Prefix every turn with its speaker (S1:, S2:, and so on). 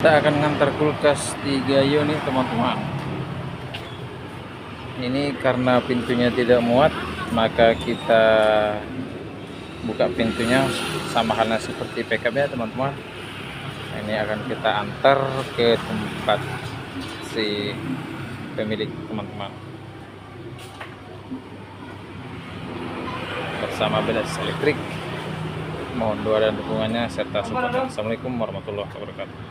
S1: Kita akan ngantar kulkas 3 unit teman-teman. Ini karena pintunya tidak muat, maka kita buka pintunya sama halnya seperti PKB ya teman-teman. Ini akan kita antar ke tempat si pemilik teman-teman bersama Belas Elektrik. Mohon doa dan dukungannya serta support. Assalamualaikum warahmatullahi wabarakatuh.